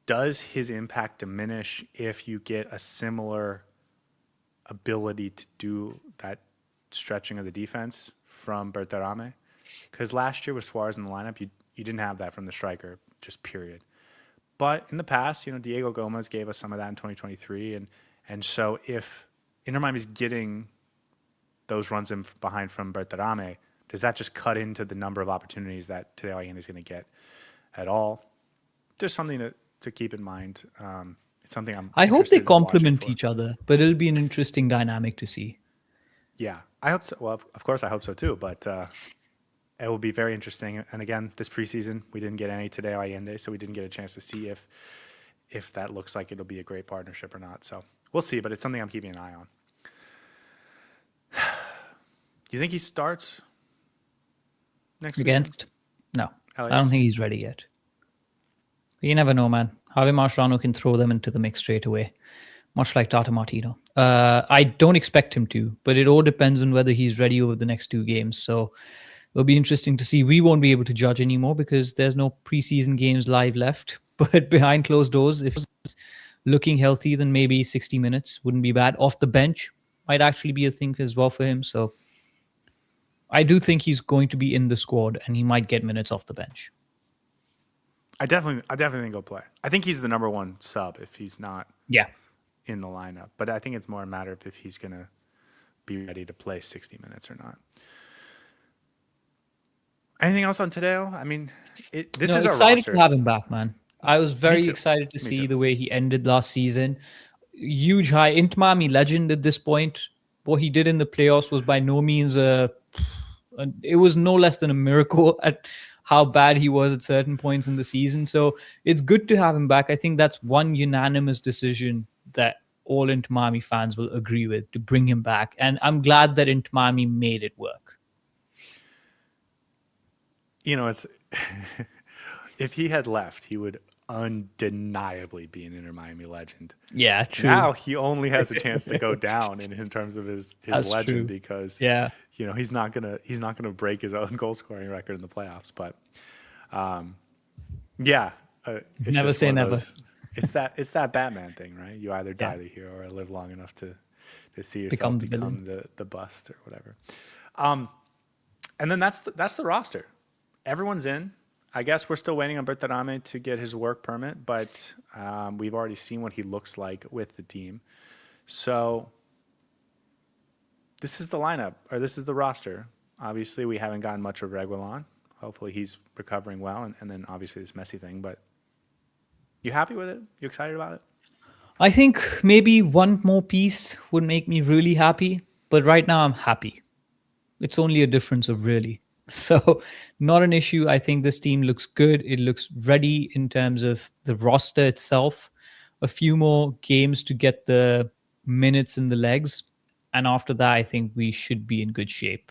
does his impact diminish if you get a similar ability to do that stretching of the defense from Berterame? Because last year with Suarez in the lineup, you didn't have that from the striker, just period. But in the past, Diego Gomez gave us some of that in 2023, and so if Inter Miami's getting those runs in behind from Berterame, does that just cut into the number of opportunities that Tadeo Allende is going to get at all? There's something to keep in mind. It's something I hope they complement each other, but it'll be an interesting dynamic to see. Yeah, I hope so. Well, of course I hope so too, but it will be very interesting. And again, this preseason, we didn't get any Tadeo Allende, so we didn't get a chance to see if that looks like it'll be a great partnership or not. So we'll see, but it's something I'm keeping an eye on. You think he starts next week? Against? No. LAFC? I don't think he's ready yet. You never know, man. Javi Mascherano can throw them into the mix straight away, much like Tata Martino. I don't expect him to, but it all depends on whether he's ready over the next 2 games. So it'll be interesting to see. We won't be able to judge anymore because there's no preseason games live left. But behind closed doors, if he's looking healthy, then maybe 60 minutes wouldn't be bad. Off the bench might actually be a thing as well for him. So I do think he's going to be in the squad and he might get minutes off the bench. I definitely think he'll play. I think he's the number one sub if he's not in the lineup. But I think it's more a matter of if he's going to be ready to play 60 minutes or not. Anything else on Tadeo? I mean, this is excited our to have him back, man. I was very excited to see the way he ended last season. Huge high. Inter Miami legend at this point. What he did in the playoffs was by no means it was no less than a miracle at how bad he was at certain points in the season. So it's good to have him back. I think that's one unanimous decision that all Inter Miami fans will agree with, to bring him back. And I'm glad that Inter Miami made it work. It's if he had left, he would undeniably be an Inter Miami legend. Yeah, true. Now he only has a chance to go down in terms of his legend true. Because he's not gonna break his own goal scoring record in the playoffs. But never say never. It's that Batman thing, right? You either die the hero or live long enough to see yourself become the bust or whatever. And then that's the roster. Everyone's in. I guess we're still waiting on Berterame to get his work permit, but we've already seen what he looks like with the team. So this is the lineup, or this is the roster. Obviously, we haven't gotten much of Reguilon. Hopefully, he's recovering well, and then obviously this Messi thing. But You happy with it? You excited about it? I think maybe one more piece would make me really happy, but right now I'm happy. It's only a difference of really. So, not an issue. I think this team looks good. It looks ready in terms of the roster itself. A few more games to get the minutes in the legs. And after that, I think we should be in good shape.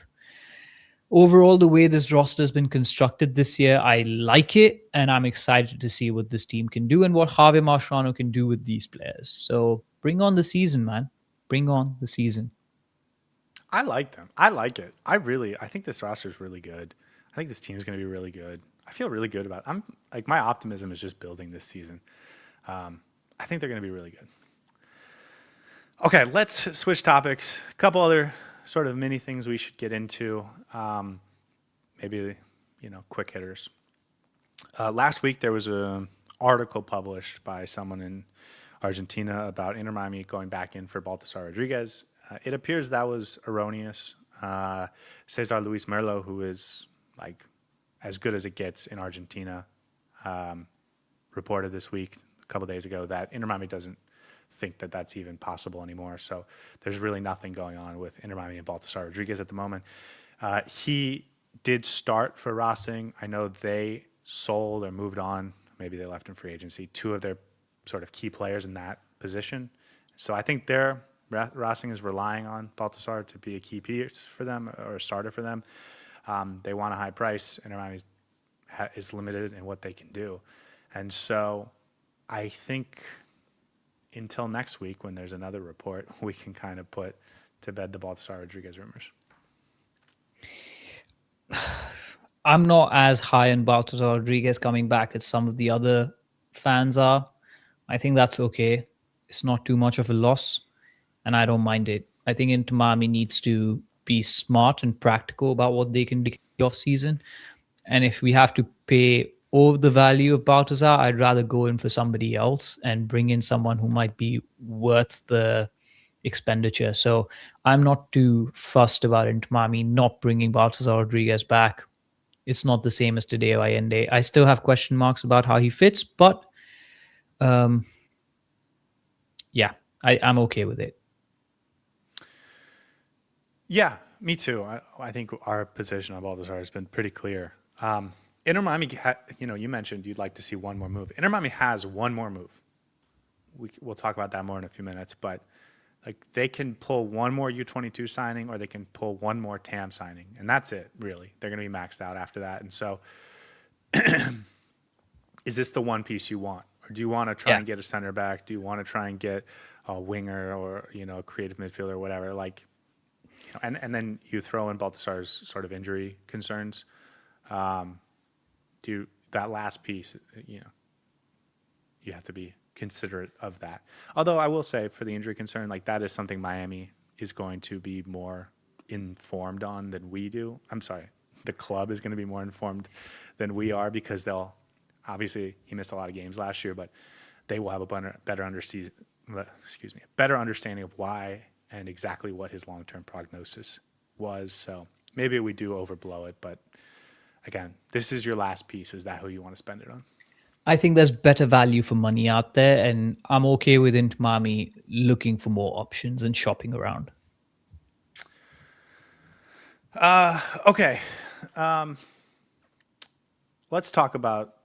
Overall, the way this roster has been constructed this year, I like it. And I'm excited to see what this team can do and what Javier Marciano can do with these players. So, bring on the season, man. Bring on the season. I like them. I like it. I think this roster is really good. I think this team is going to be really good. I feel really good about it. I'm like, my optimism is just building this season. I think they're going to be really good. Okay, let's switch topics. A couple other sort of mini things we should get into. Maybe, quick hitters. Last week there was an article published by someone in Argentina about Inter Miami going back in for Baltasar Rodriguez. It appears that was erroneous. Cesar Luis Merlo, who is like as good as it gets in Argentina, reported this week, a couple days ago, that Inter Miami doesn't think that that's even possible anymore. So there's really nothing going on with Inter Miami and Baltasar Rodriguez at the moment. He did start for Racing. I know they sold or moved on. Maybe they left in free agency. Two of their sort of key players in that position. So I think Racing is relying on Baltasar to be a key piece for them or a starter for them. They want a high price. Inter Miami is limited in what they can do. And so I think until next week, when there's another report, we can kind of put to bed the Baltasar Rodriguez rumors. I'm not as high on Baltasar Rodriguez coming back as some of the other fans are. I think that's okay. It's not too much of a loss, and I don't mind it. I think Inter Miami needs to be smart and practical about what they can do off season. And if we have to pay over the value of Baltazar, I'd rather go in for somebody else and bring in someone who might be worth the expenditure. So I'm not too fussed about Inter Miami not bringing Baltazar Rodriguez back. It's not the same as Tadeo Allende. I still have question marks about how he fits, but um, yeah, I'm okay with it. Yeah, me too. I think our position on Baltasar has been pretty clear. Inter Miami, you mentioned you'd like to see one more move. Inter Miami has one more move. We'll talk about that more in a few minutes, but like they can pull one more U22 signing or they can pull one more TAM signing, and that's it, really. They're going to be maxed out after that. And so is this the one piece you want? Or do you want to try and get a center back? Do you want to try and get a winger or, a creative midfielder or whatever? Like, and then you throw in Baltasar's sort of injury concerns. That last piece, you have to be considerate of that. Although I will say for the injury concern, like that is something Miami is going to be more informed on than we do. I'm sorry, the club is going to be more informed than we are because obviously he missed a lot of games last year, but they will have a better understanding of why and exactly what his long-term prognosis was. So maybe we do overblow it, but again, this is your last piece. Is that who you want to spend it on? I think there's better value for money out there, and I'm okay with Inter Miami looking for more options and shopping around. Okay. Let's talk about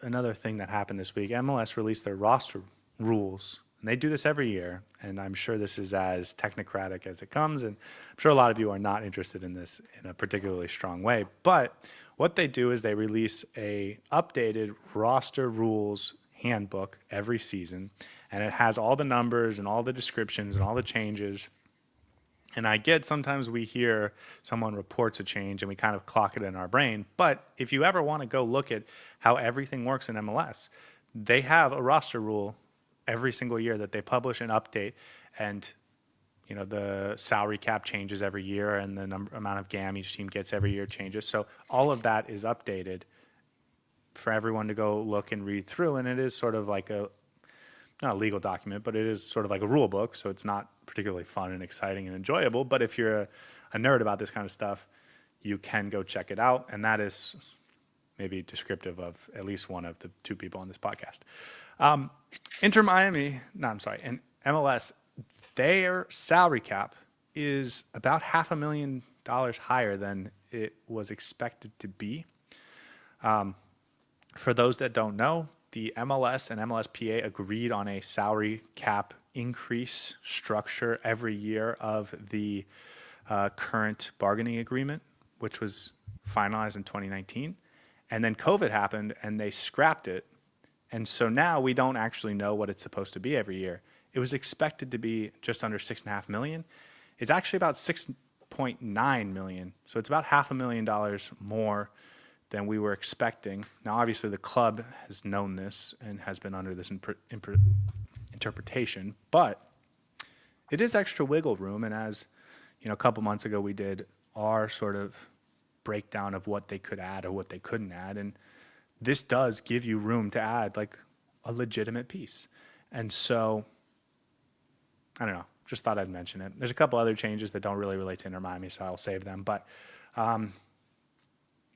another thing that happened this week. MLS released their roster rules. And they do this every year, and I'm sure this is as technocratic as it comes, and I'm sure a lot of you are not interested in this in a particularly strong way. But what they do is they release a updated roster rules handbook every season, and it has all the numbers and all the descriptions and all the changes. And I get sometimes we hear someone reports a change and we kind of clock it in our brain. But if you ever want to go look at how everything works in MLS, they have a roster rule every single year that they publish and update, and the salary cap changes every year, and the amount of GAM each team gets every year changes. So all of that is updated for everyone to go look and read through, and it is sort of like not a legal document, but it is sort of like a rule book. So it's not particularly fun and exciting and enjoyable. But if you're a nerd about this kind of stuff, you can go check it out, and that is maybe descriptive of at least one of the two people on this podcast. Inter Miami, no, I'm sorry, and MLS, their salary cap is about $500,000 higher than it was expected to be. For those that don't know, the MLS and MLSPA agreed on a salary cap increase structure every year of the current bargaining agreement, which was finalized in 2019. And then COVID happened and they scrapped it. And so now we don't actually know what it's supposed to be every year. It was expected to be just under $6.5 million. It's actually about $6.9 million. So it's about $500,000 more than we were expecting. Now, obviously, the club has known this and has been under this interpretation, but it is extra wiggle room. And as you know, a couple months ago, we did our sort of breakdown of what they could add or what they couldn't add, and this does give you room to add like a legitimate piece. And so, I don't know, just thought I'd mention it. There's a couple other changes that don't really relate to Inter Miami, so I'll save them. But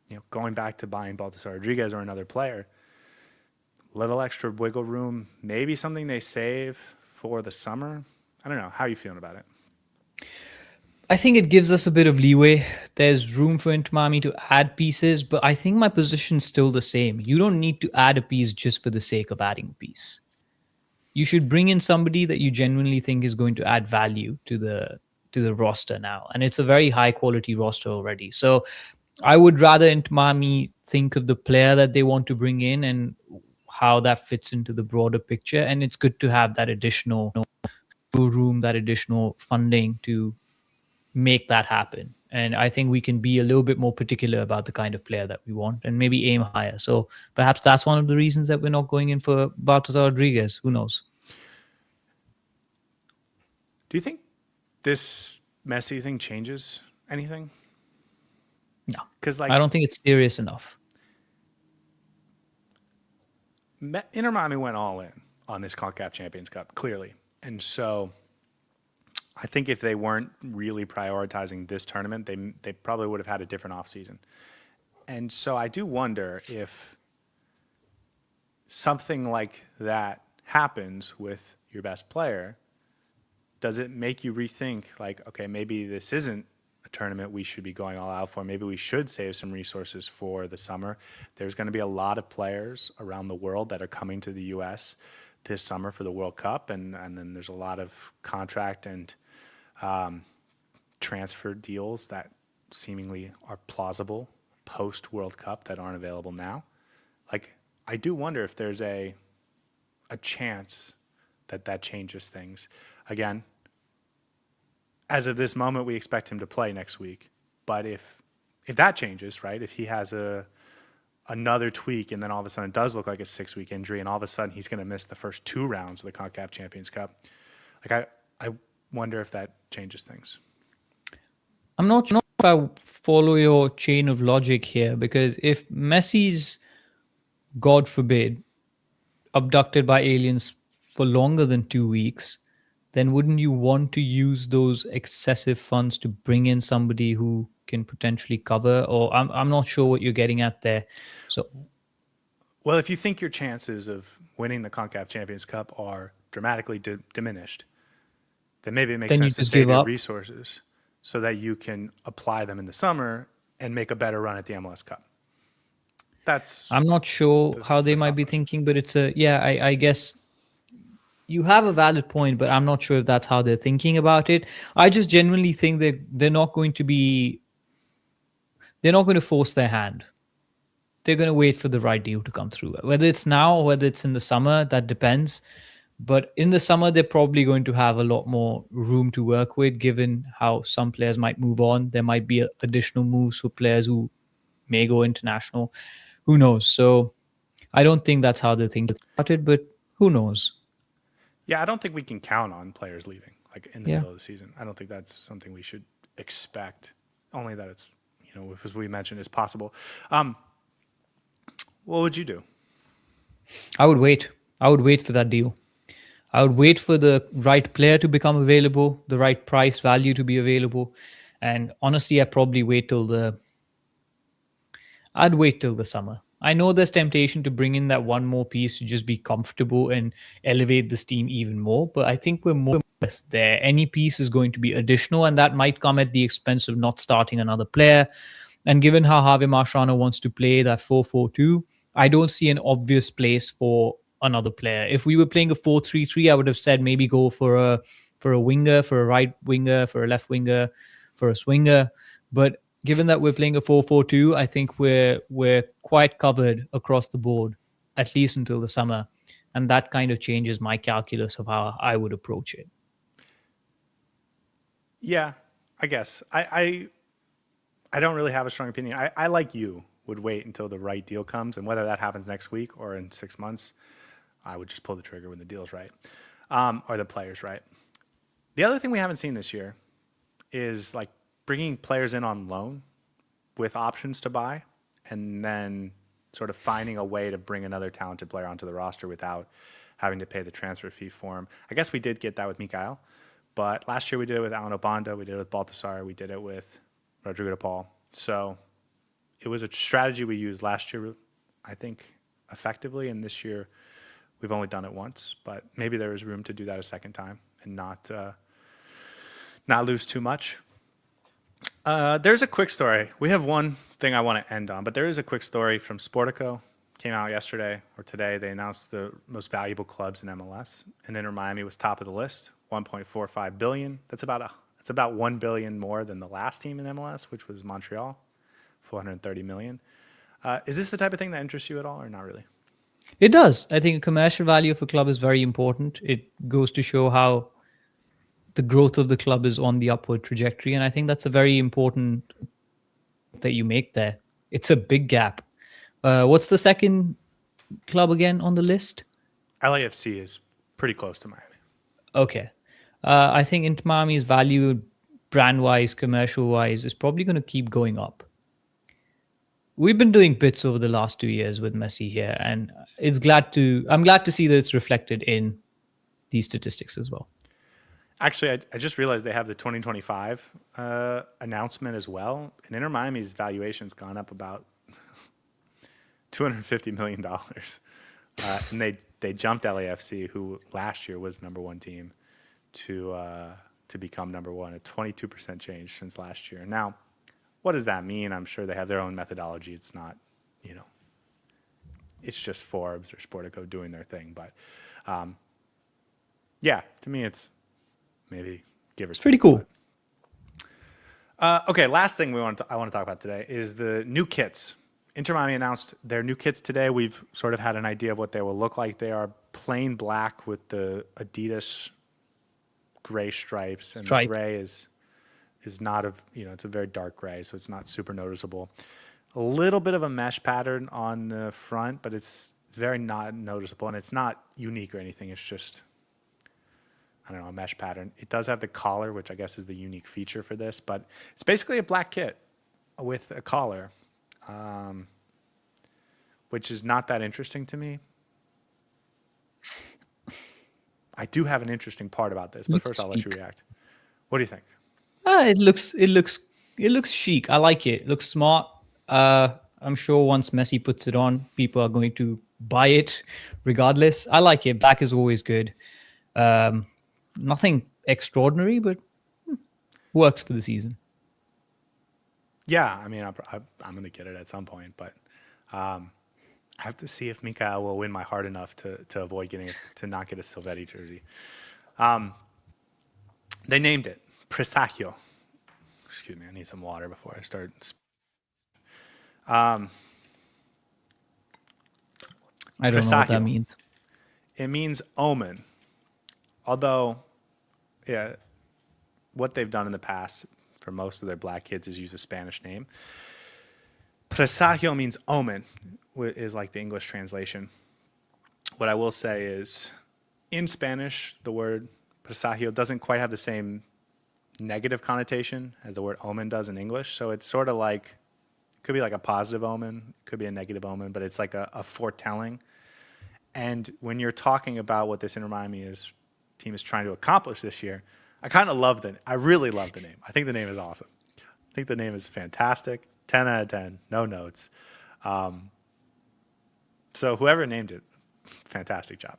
you know, going back to buying Baltasar Rodriguez or another player, little extra wiggle room, maybe something they save for the summer. I don't know. How are you feeling about it? I think it gives us a bit of leeway. There's room for Inter Miami to add pieces, but I think my position's still the same. You don't need to add a piece just for the sake of adding a piece. You should bring in somebody that you genuinely think is going to add value to the roster now. And it's a very high quality roster already. So I would rather Inter Miami think of the player that they want to bring in and how that fits into the broader picture. And it's good to have that additional room, that additional funding to make that happen. And I think we can be a little bit more particular about the kind of player that we want and maybe aim higher. So perhaps that's one of the reasons that we're not going in for Baltasar Rodriguez. Who knows? Do you think this Messi thing changes anything? No, because like I don't think it's serious enough. Inter Miami went all in on this CONCACAF Champions Cup, clearly. And so I think if they weren't really prioritizing this tournament, they probably would have had a different offseason. And so I do wonder if something like that happens with your best player, does it make you rethink, like, okay, maybe this isn't a tournament we should be going all out for. Maybe we should save some resources for the summer. There's going to be a lot of players around the world that are coming to the U.S. this summer for the World Cup, and then there's a lot of contract and transfer deals that seemingly are plausible post-World Cup that aren't available now. Like, I do wonder if there's a chance that changes things. Again, as of this moment, we expect him to play next week. But if that changes, right, if he has another tweak and then all of a sudden it does look like a 6-week injury and all of a sudden he's going to miss the first 2 rounds of the CONCACAF Champions Cup, like I wonder if that changes things. I'm not sure if I follow your chain of logic here, because if Messi's, God forbid, abducted by aliens for longer than 2 weeks, then wouldn't you want to use those excessive funds to bring in somebody who can potentially cover? Or I'm not sure what you're getting at there. So, well, if you think your chances of winning the CONCACAF Champions Cup are dramatically diminished, then maybe it makes sense to save your resources so that you can apply them in the summer and make a better run at the MLS Cup. I'm not sure how they might be thinking, but it's I guess you have a valid point, but I'm not sure if that's how they're thinking about it. I just genuinely think that they're not going to force their hand. They're going to wait for the right deal to come through. Whether it's now or whether it's in the summer, that depends. But in the summer, they're probably going to have a lot more room to work with, given how some players might move on. There might be additional moves for players who may go international. Who knows? So I don't think that's how they're thinking about it, but who knows? Yeah, I don't think we can count on players leaving like in the middle of the season. I don't think that's something we should expect. Only that it's, as we mentioned, is possible. What would you do? I would wait. I would wait for that deal. I would wait for the right player to become available, the right price value to be available. And honestly, I'd probably wait till the summer. I know there's temptation to bring in that one more piece to just be comfortable and elevate this team even more, but I think we're more or less there. Any piece is going to be additional, and that might come at the expense of not starting another player. And given how Javi Marciano wants to play that 4-4-2, I don't see an obvious place for another player. If we were playing a 4-3-3, I would have said maybe go for a winger, for a right winger, for a left winger, for a swinger. But given that we're playing a 4-4-2, I think we're quite covered across the board, at least until the summer. And that kind of changes my calculus of how I would approach it. Yeah, I guess. I don't really have a strong opinion. I like you would wait until the right deal comes, and whether that happens next week or in 6 months, I would just pull the trigger when the deal's right, or the player's right. The other thing we haven't seen this year is like bringing players in on loan with options to buy, and then sort of finding a way to bring another talented player onto the roster without having to pay the transfer fee for him. I guess we did get that with Mikael, but last year we did it with Alan Obanda, we did it with Baltasar, we did it with Rodrigo de Paul. So it was a strategy we used last year, I think, effectively, and this year we've only done it once, but maybe there is room to do that a second time and not lose too much. There's a quick story. We have one thing I want to end on, but there is a quick story from Sportico. Came out yesterday or today. They announced the most valuable clubs in MLS, and Inter Miami was top of the list, 1.45 billion. That's about 1 billion more than the last team in MLS, which was Montreal, 430 million. Is this the type of thing that interests you at all, or not really? It does. I think commercial value of a club is very important. It goes to show how the growth of the club is on the upward trajectory. And I think that's a very important that you make there. It's a big gap. What's the second club again on the list? LAFC is pretty close to Miami. Okay. I think Inter Miami's value brand-wise, commercial-wise, is probably going to keep going up. We've been doing bits over the last 2 years with Messi here, and I'm glad to see that it's reflected in these statistics as well. Actually, I just realized they have the 2025 announcement as well, and Inter Miami's valuation's gone up about $250 million. And they jumped LAFC, who last year was number one team, to become number one, a 22% change since last year. Now, what does that mean? I'm sure they have their own methodology. It's not, it's just Forbes or Sportico doing their thing. But yeah, to me, it's maybe give or take. It's pretty cool. Okay, last thing I want to talk about today is the new kits. Inter Miami announced their new kits today. We've sort of had an idea of what they will look like. They are plain black with the Adidas gray stripes, and the gray is not it's a very dark gray, so it's not super noticeable. A little bit of a mesh pattern on the front, but it's very not noticeable, and it's not unique or anything. It's just, I don't know, a mesh pattern. It does have the collar, which I guess is the unique feature for this, but it's basically a black kit with a collar, which is not that interesting to me. I do have an interesting part about this, but first I'll let you react. What do you think? It looks chic. I like it. It looks smart. I'm sure once Messi puts it on, people are going to buy it regardless. I like it. Black is always good. Nothing extraordinary, but works for the season. Yeah, I mean, I'm going to get it at some point, but I have to see if Mikael will win my heart enough to avoid to not get a Silvetti jersey. They named it Presagio. Excuse me, I need some water before I start. I don't know what that means. It means omen. Although, yeah, what they've done in the past for most of their black kids is use a Spanish name. Presagio means omen, is like the English translation. What I will say is, in Spanish, the word presagio doesn't quite have the same negative connotation as the word omen does in English. So it's sort of like, it could be like a positive omen, it could be a negative omen, but it's like a foretelling. And when you're talking about what this Inter Miami team is trying to accomplish this year, I really love the name. I think the name is awesome. I think the name is fantastic. 10 out of 10, no notes. So whoever named it, fantastic job.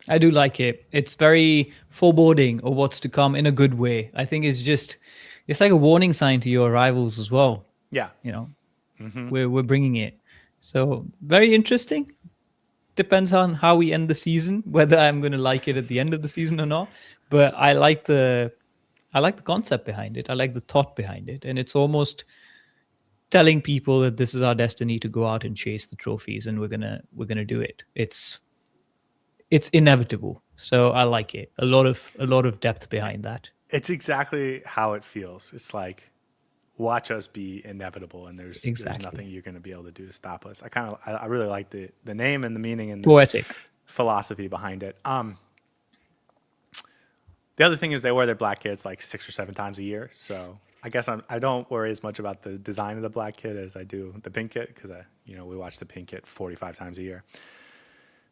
I do like it. It's very foreboding of what's to come in a good way. I think it's like a warning sign to your rivals as well. Yeah. You know, we're bringing it. So very interesting. Depends on how we end the season, whether I'm going to like it at the end of the season or not. But I like the concept behind it. I like the thought behind it, and it's almost telling people that this is our destiny to go out and chase the trophies, and we're gonna do it. It's inevitable. So I like it. A lot of depth behind that. It's exactly how it feels. It's like, watch us be inevitable, and there's nothing you're going to be able to do to stop us. I really like the name and the meaning and the Poetic philosophy behind it. The other thing is they wear their black kits like 6 or 7 times a year. So I guess I don't worry as much about the design of the black kit as I do the pink kit, because we watch the pink kit 45 times a year.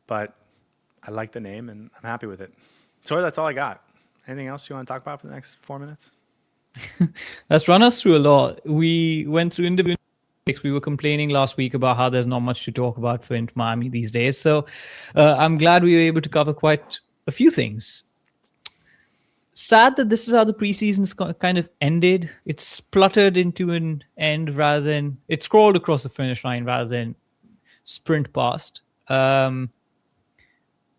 But I like the name and I'm happy with it. So that's all I got. Anything else you want to talk about for the next 4 minutes? Let's run us through a lot. We went through individual. We were complaining last week about how there's not much to talk about for Inter Miami these days. So I'm glad we were able to cover quite a few things. Sad that this is how the preseason's kind of ended. It's spluttered into an end rather than it scrolled across the finish line rather than sprint past. But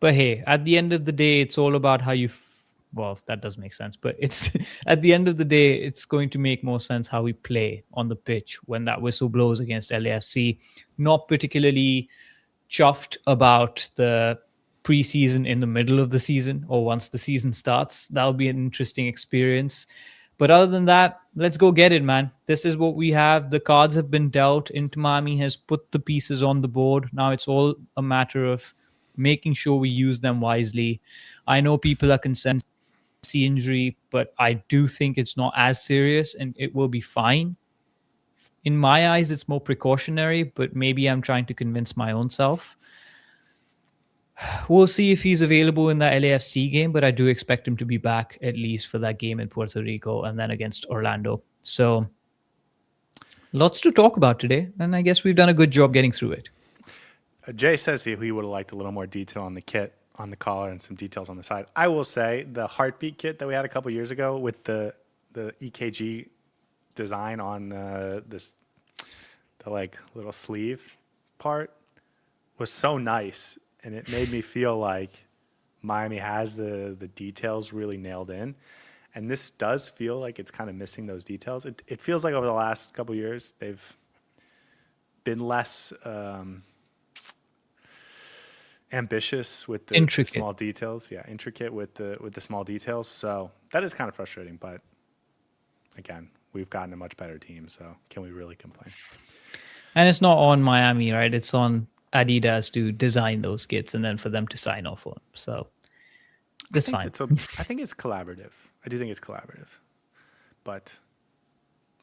hey, at the end of the day, it's all about how you. Well, that does make sense, but it's at the end of the day, it's going to make more sense how we play on the pitch when that whistle blows against LAFC. Not particularly chuffed about the preseason in the middle of the season or once the season starts. That'll be an interesting experience. But other than that, let's go get it, man. This is what we have. The cards have been dealt. Inter Miami has put the pieces on the board. Now it's all a matter of making sure we use them wisely. I know people are concerned injury, but I do think it's not as serious and it will be fine. In my eyes, it's more precautionary, but maybe I'm trying to convince my own self. We'll see if he's available in that LAFC game, but I do expect him to be back at least for that game in Puerto Rico and then against Orlando. So lots to talk about today, and I guess we've done a good job getting through it. Jay says he would have liked a little more detail on the kit, on the collar, and some details on the side. I will say the heartbeat kit that we had a couple years ago with the EKG design on the like little sleeve part was so nice, and it made me feel like Miami has the details really nailed in. And this does feel like it's kind of missing those details. It feels like over the last couple years they've been less ambitious with the small details. Yeah, intricate with the small details. So that is kind of frustrating. But again, we've gotten a much better team. So can we really complain? And it's not on Miami, right? It's on Adidas to design those kits and then for them to sign off on. So that's fine. I think it's collaborative. I do think it's collaborative. But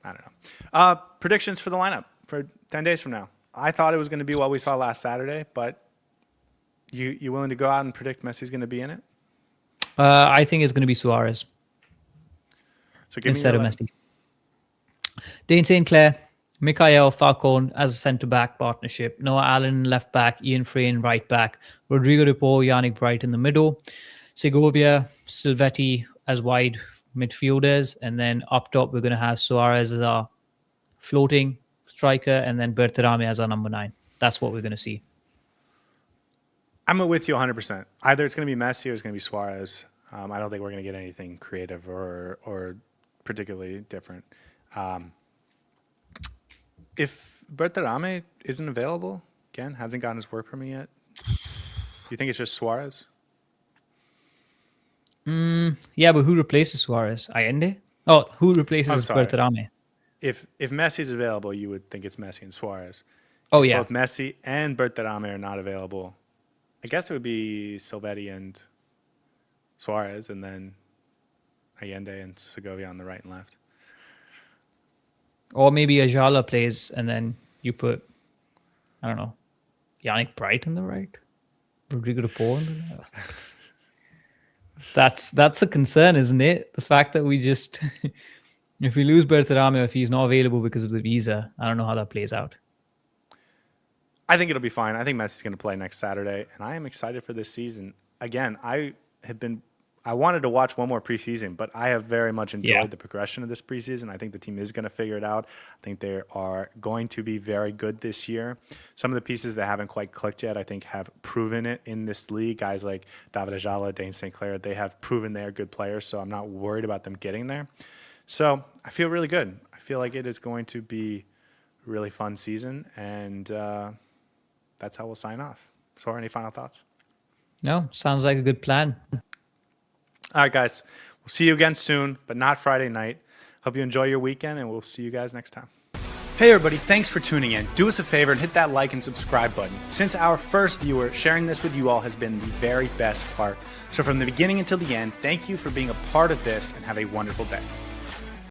I don't know. Predictions for the lineup for 10 days from now. I thought it was going to be what we saw last Saturday, but you willing to go out and predict Messi's going to be in it? I think it's going to be Suarez. So give instead me of Messi. Dane St. Clair, Mikael Falcone as a centre-back partnership, Noah Allen left back, Ian Frayne right back, Rodrigo de Paul, Yannick Bright in the middle, Segovia, Silvetti as wide midfielders, and then up top we're going to have Suarez as our floating striker, and then Berterame as our number 9. That's what we're going to see. I'm with you 100%. Either it's going to be Messi or it's going to be Suarez. I don't think we're going to get anything creative or particularly different. If Berterame isn't available, again, hasn't gotten his work permit yet, do you think it's just Suarez? Yeah, but who replaces Suarez? Allende? Oh, who replaces Berterame? If Messi's available, you would think it's Messi and Suarez. Oh, yeah. Both Messi and Berterame are not available. I guess it would be Silvetti and Suarez, and then Allende and Segovia on the right and left. Or maybe Ajala plays, and then you put, I don't know, Yannick Bright on the right, Rodrigo de Paul on the left. That's a concern, isn't it? The fact that we just, if we lose Berterame, if he's not available because of the visa, I don't know how that plays out. I think it'll be fine. I think Messi's going to play next Saturday, and I am excited for this season. Again, I wanted to watch one more preseason, but I have very much enjoyed the progression of this preseason. I think the team is going to figure it out. I think they are going to be very good this year. Some of the pieces that haven't quite clicked yet, I think, have proven it in this league. Guys like David Ajala, Dane St. Clair, they have proven they are good players, so I'm not worried about them getting there. So I feel really good. I feel like it is going to be a really fun season, and that's how we'll sign off. So, any final thoughts? No, sounds like a good plan. All right, guys. We'll see you again soon, but not Friday night. Hope you enjoy your weekend, and we'll see you guys next time. Hey, everybody. Thanks for tuning in. Do us a favor and hit that like and subscribe button. Since our first viewer, sharing this with you all has been the very best part. So from the beginning until the end, thank you for being a part of this, and have a wonderful day.